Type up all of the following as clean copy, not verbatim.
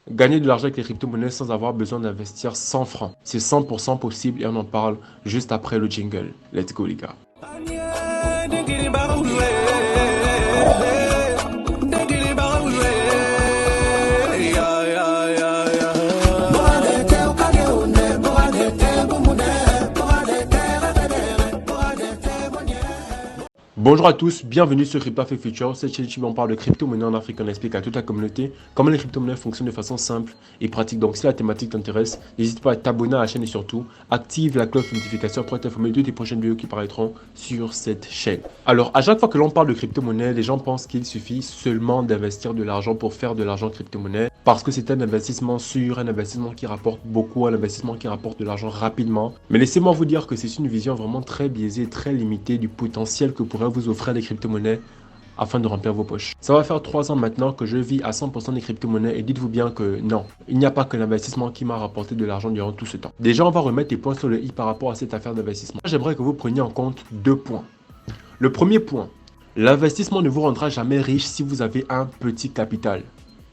Gagner de l'argent avec les crypto-monnaies sans avoir besoin d'investir 100 francs. C'est 100% possible et on en parle juste après le jingle. Let's go les gars. Bonjour à tous, bienvenue sur Crypto Future. Cette chaîne où on parle de crypto-monnaies en Afrique. On explique à toute la communauté comment les crypto-monnaies fonctionnent de façon simple et pratique. Donc si la thématique t'intéresse, n'hésite pas à t'abonner à la chaîne et surtout active la cloche de notification pour être informé de tes prochaines vidéos qui paraîtront sur cette chaîne. Alors à chaque fois que l'on parle de crypto-monnaie, les gens pensent qu'il suffit seulement d'investir de l'argent pour faire de l'argent crypto-monnaie parce que c'est un investissement sûr, un investissement qui rapporte beaucoup, un investissement qui rapporte de l'argent rapidement. Mais laissez-moi vous dire que c'est une vision vraiment très biaisée, très limitée du potentiel que pourrait vous offrir les crypto-monnaies afin de remplir vos poches. Ça va faire 3 ans maintenant que je vis à 100% des crypto-monnaies et dites-vous bien que non, il n'y a pas que l'investissement qui m'a rapporté de l'argent durant tout ce temps. Déjà, on va remettre les points sur le i par rapport à cette affaire d'investissement. J'aimerais que vous preniez en compte 2 points. Le premier point, l'investissement ne vous rendra jamais riche si vous avez un petit capital.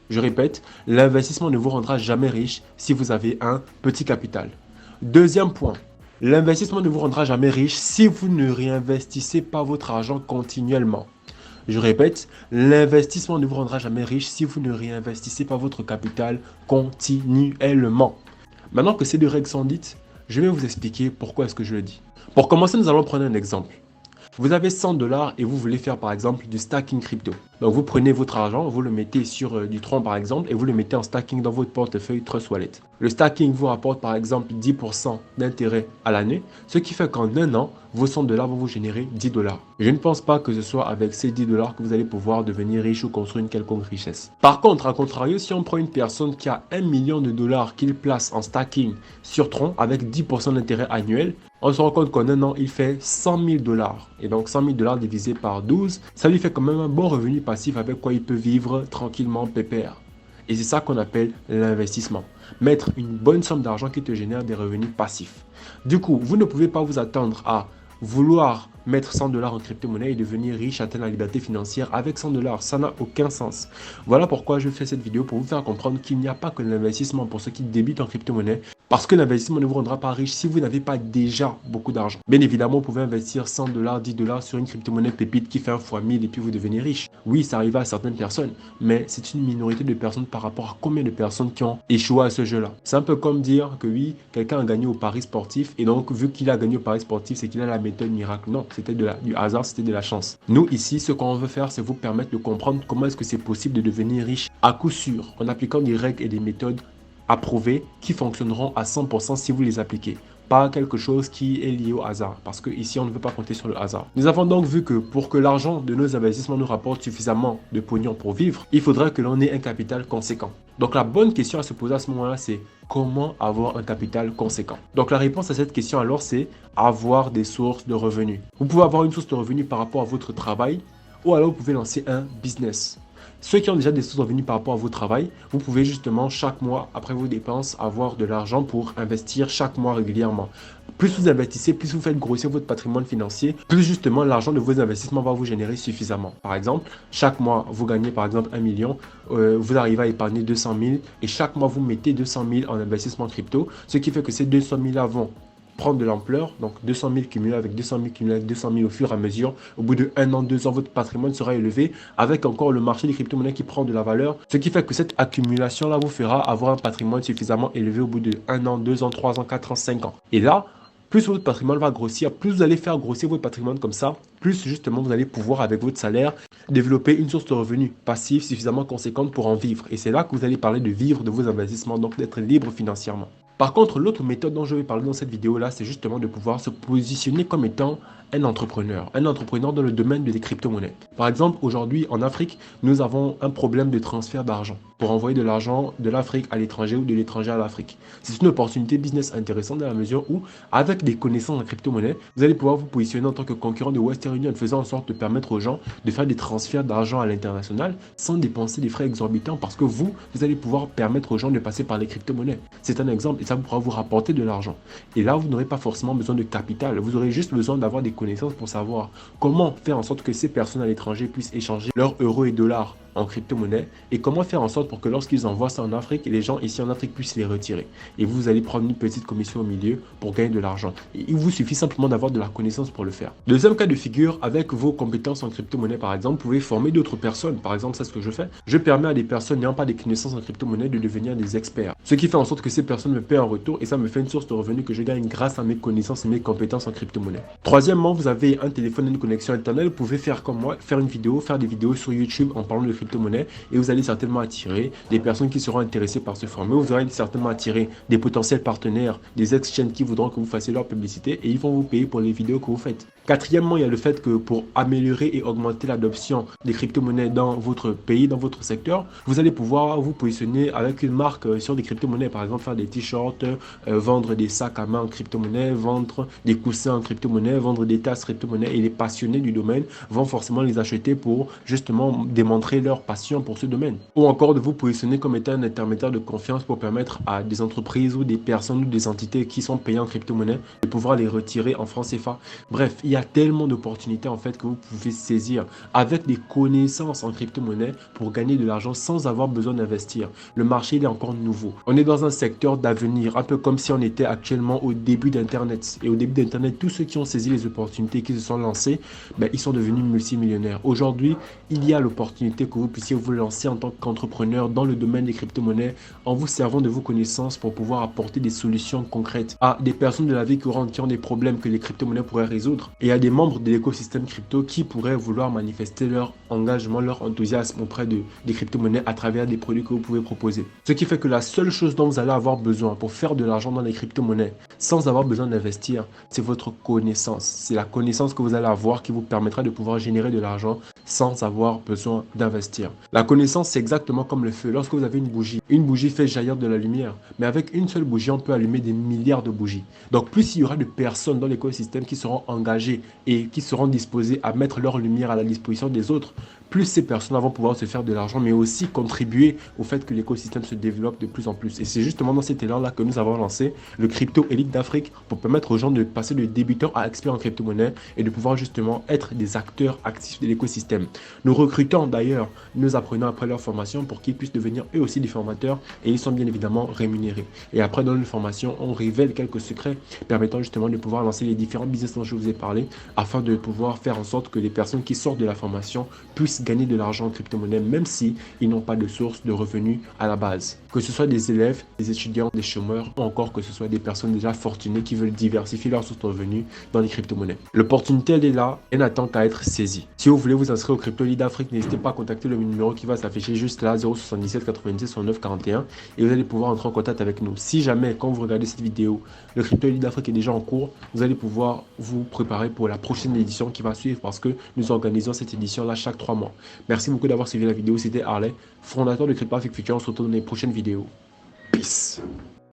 Je répète, l'investissement ne vous rendra jamais riche si vous avez un petit capital. Deuxième point, l'investissement ne vous rendra jamais riche si vous ne réinvestissez pas votre argent continuellement. Je répète, l'investissement ne vous rendra jamais riche si vous ne réinvestissez pas votre capital continuellement. Maintenant que ces 2 règles sont dites, je vais vous expliquer pourquoi est-ce que je le dis. Pour commencer, nous allons prendre un exemple. Vous avez 100 $ et vous voulez faire par exemple du stacking crypto. Donc vous prenez votre argent, vous le mettez sur du Tron par exemple et vous le mettez en stacking dans votre portefeuille Trust Wallet. Le stacking vous rapporte par exemple 10% d'intérêt à l'année, ce qui fait qu'en un an, vos 100 $ vont vous générer 10 $. Je ne pense pas que ce soit avec ces 10 $ que vous allez pouvoir devenir riche ou construire une quelconque richesse. Par contre, à contrario, si on prend une personne qui a 1 million de dollars qu'il place en stacking sur Tron avec 10% d'intérêt annuel, on se rend compte qu'en un an, il fait 100 000 $. Et donc 100 000 $ divisé par 12, ça lui fait quand même un bon revenu passif avec quoi il peut vivre tranquillement, pépère. Et c'est ça qu'on appelle l'investissement. Mettre une bonne somme d'argent qui te génère des revenus passifs. Du coup, vous ne pouvez pas vous attendre à vouloir mettre 100 $ en crypto-monnaie et devenir riche, atteindre la liberté financière avec 100 $. Ça n'a aucun sens. Voilà pourquoi je fais cette vidéo pour vous faire comprendre qu'il n'y a pas que l'investissement pour ceux qui débutent en crypto-monnaie. Parce que l'investissement ne vous rendra pas riche si vous n'avez pas déjà beaucoup d'argent. Bien évidemment, vous pouvez investir 100 $, 10 $ sur une crypto-monnaie pépite qui fait un fois 1000 et puis vous devenez riche. Oui, ça arrive à certaines personnes, mais c'est une minorité de personnes par rapport à combien de personnes qui ont échoué à ce jeu-là. C'est un peu comme dire que oui, quelqu'un a gagné au pari sportif et donc vu qu'il a gagné au pari sportif, c'est qu'il a la méthode miracle. Non, c'était du hasard, c'était de la chance. Nous, ici, ce qu'on veut faire, c'est vous permettre de comprendre comment est-ce que c'est possible de devenir riche à coup sûr en appliquant des règles et des méthodes approuvés qui fonctionneront à 100% si vous les appliquez. Pas quelque chose qui est lié au hasard, parce que ici on ne veut pas compter sur le hasard. Nous avons donc vu que pour que l'argent de nos investissements nous rapporte suffisamment de pognon pour vivre, il faudrait que l'on ait un capital conséquent. Donc la bonne question à se poser à ce moment-là, c'est comment avoir un capital conséquent? Donc la réponse à cette question alors, c'est avoir des sources de revenus. Vous pouvez avoir une source de revenus par rapport à votre travail, ou alors vous pouvez lancer un business. Ceux qui ont déjà des sources de revenus par rapport à votre travail, vous pouvez justement chaque mois, après vos dépenses, avoir de l'argent pour investir chaque mois régulièrement. Plus vous investissez, plus vous faites grossir votre patrimoine financier, plus justement l'argent de vos investissements va vous générer suffisamment. Par exemple, chaque mois, vous gagnez par exemple 1 million, vous arrivez à épargner 200 000 et chaque mois, vous mettez 200 000 en investissement crypto, ce qui fait que ces 200 000 là vont prendre de l'ampleur, donc 200 000 cumulés avec 200 000 cumulés avec 200 000 au fur et à mesure. Au bout de 1 an, 2 ans, votre patrimoine sera élevé avec encore le marché des crypto-monnaies qui prend de la valeur. Ce qui fait que cette accumulation-là vous fera avoir un patrimoine suffisamment élevé au bout de 1 an, 2 ans, 3 ans, 4 ans, 5 ans. Et là, plus votre patrimoine va grossir, plus vous allez faire grossir votre patrimoine comme ça, plus justement vous allez pouvoir avec votre salaire développer une source de revenus passifs suffisamment conséquente pour en vivre. Et c'est là que vous allez parler de vivre de vos investissements, donc d'être libre financièrement. Par contre, l'autre méthode dont je vais parler dans cette vidéo-là, c'est justement de pouvoir se positionner comme étant un entrepreneur dans le domaine des crypto-monnaies. Par exemple, aujourd'hui en Afrique, nous avons un problème de transfert d'argent pour envoyer de l'argent de l'Afrique à l'étranger ou de l'étranger à l'Afrique. C'est une opportunité business intéressante dans la mesure où, avec des connaissances en crypto-monnaie, vous allez pouvoir vous positionner en tant que concurrent de Western Union, faisant en sorte de permettre aux gens de faire des transferts d'argent à l'international sans dépenser des frais exorbitants parce que vous allez pouvoir permettre aux gens de passer par les crypto-monnaies. C'est un exemple et ça pourra vous rapporter de l'argent. Et là, vous n'aurez pas forcément besoin de capital, vous aurez juste besoin d'avoir des connaissances pour savoir comment faire en sorte que ces personnes à l'étranger puissent échanger leurs euros et dollars en crypto-monnaie et comment faire en sorte pour que lorsqu'ils envoient ça en Afrique, les gens ici en Afrique puissent les retirer. Et vous allez prendre une petite commission au milieu pour gagner de l'argent. Il vous suffit simplement d'avoir de la connaissance pour le faire. Deuxième cas de figure, avec vos compétences en crypto-monnaie par exemple, vous pouvez former d'autres personnes. Par exemple, c'est ce que je fais. Je permets à des personnes n'ayant pas des connaissances en crypto-monnaie de devenir des experts. Ce qui fait en sorte que ces personnes me paient en retour et ça me fait une source de revenus que je gagne grâce à mes connaissances et mes compétences en crypto-monnaie. Troisièmement, vous avez un téléphone et une connexion internet. Vous pouvez faire comme moi, faire une vidéo, faire des vidéos sur YouTube en parlant de crypto-monnaie et vous allez certainement attirer des personnes qui seront intéressées par ce format. Vous aurez certainement attiré des potentiels partenaires, des exchanges qui voudront que vous fassiez leur publicité et ils vont vous payer pour les vidéos que vous faites. Quatrièmement, il y a le fait que pour améliorer et augmenter l'adoption des crypto-monnaies dans votre pays, dans votre secteur, vous allez pouvoir vous positionner avec une marque sur des crypto-monnaies. Par exemple, faire des t-shirts, vendre des sacs à main en crypto-monnaie, vendre des coussins en crypto-monnaie, vendre des tasses crypto-monnaie. Et les passionnés du domaine vont forcément les acheter pour justement démontrer leur passion pour ce domaine. Ou encore de vous positionner comme étant un intermédiaire de confiance pour permettre à des entreprises ou des personnes ou des entités qui sont payées en crypto-monnaie de pouvoir les retirer en francs CFA. Bref, il y a tellement d'opportunités en fait que vous pouvez saisir avec des connaissances en crypto-monnaie pour gagner de l'argent sans avoir besoin d'investir. Le marché il est encore nouveau. On est dans un secteur d'avenir, un peu comme si on était actuellement au début d'Internet. Et au début d'Internet, tous ceux qui ont saisi les opportunités, qui se sont lancés, ils sont devenus multimillionnaires. Aujourd'hui, il y a l'opportunité que vous puissiez vous lancer en tant qu'entrepreneur dans le domaine des crypto-monnaies en vous servant de vos connaissances pour pouvoir apporter des solutions concrètes à des personnes de la vie courante qui ont des problèmes que les crypto-monnaies pourraient résoudre. Et il y a des membres de l'écosystème crypto qui pourraient vouloir manifester leur engagement, leur enthousiasme auprès des crypto-monnaies à travers des produits que vous pouvez proposer. Ce qui fait que la seule chose dont vous allez avoir besoin pour faire de l'argent dans les crypto-monnaies sans avoir besoin d'investir, c'est votre connaissance. C'est la connaissance que vous allez avoir qui vous permettra de pouvoir générer de l'argent sans avoir besoin d'investir. La connaissance, c'est exactement comme le feu. Lorsque vous avez une bougie fait jaillir de la lumière, mais avec une seule bougie, on peut allumer des milliards de bougies. Donc plus il y aura de personnes dans l'écosystème qui seront engagées et qui seront disposées à mettre leur lumière à la disposition des autres, plus ces personnes vont pouvoir se faire de l'argent, mais aussi contribuer au fait que l'écosystème se développe de plus en plus. Et c'est justement dans cet élan-là que nous avons lancé le Crypto Elite d'Afrique pour permettre aux gens de passer de débutants à experts en crypto-monnaie et de pouvoir justement être des acteurs actifs de l'écosystème. Nous recrutons d'ailleurs nos apprenants après leur formation pour qu'ils puissent devenir eux aussi des formateurs et ils sont bien évidemment rémunérés. Et après dans une formation, on révèle quelques secrets permettant justement de pouvoir lancer les différents business dont je vous ai parlé afin de pouvoir faire en sorte que les personnes qui sortent de la formation puissent gagner de l'argent en crypto-monnaie même si ils n'ont pas de source de revenus à la base. Que ce soit des élèves, des étudiants, des chômeurs ou encore que ce soit des personnes déjà fortunées qui veulent diversifier leurs sources de revenus dans les crypto-monnaies. L'opportunité elle est là, elle n'attend qu'à être saisie. Si vous voulez vous inscrire au Crypto Elite d'Afrique, n'hésitez pas à contacter le numéro qui va s'afficher juste là, 077 90 69 41 et vous allez pouvoir entrer en contact avec nous. Si jamais quand vous regardez cette vidéo, le Crypto Elite d'Afrique est déjà en cours, vous allez pouvoir vous préparer pour la prochaine édition qui va suivre parce que nous organisons cette édition là chaque 3 mois. Merci beaucoup d'avoir suivi la vidéo, c'était Harley, fondateur de Crypto Afrique Future. On se retrouve dans les prochaines vidéos. Peace.